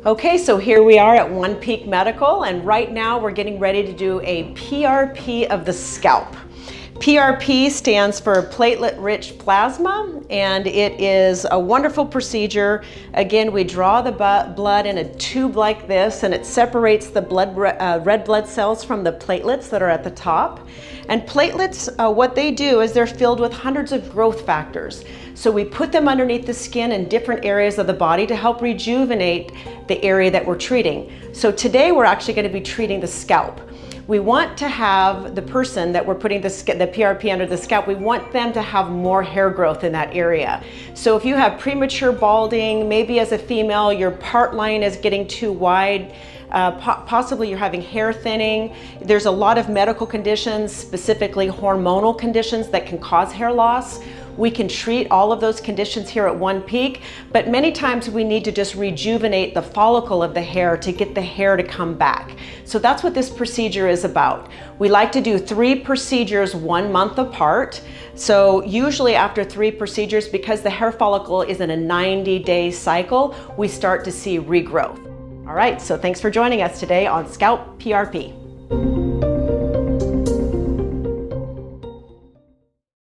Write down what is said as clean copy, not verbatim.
Okay, so here we are at OnePeak Medical, and right now we're getting ready to do a PRP of the scalp. PRP stands for platelet-rich plasma, and it is a wonderful procedure. Again, we draw the blood in a tube like this, and it separates the red blood cells from the platelets that are at the top. And platelets, what they do is they're filled with hundreds of growth factors. So we put them underneath the skin in different areas of the body to help rejuvenate the area that we're treating. So today we're actually going to be treating the scalp. We want to have the person that we're putting the PRP under the scalp, we want them to have more hair growth in that area. So if you have premature balding, maybe as a female your part line is getting too wide, possibly you're having hair thinning. There's a lot of medical conditions, specifically hormonal conditions, that can cause hair loss. We can treat all of those conditions here at OnePeak, but many times we need to just rejuvenate the follicle of the hair to get the hair to come back. So that's what this procedure is about. We like to do 3 procedures 1 month apart. So usually after 3 procedures, because the hair follicle is in a 90-day cycle, we start to see regrowth. All right, so thanks for joining us today on Scalp PRP.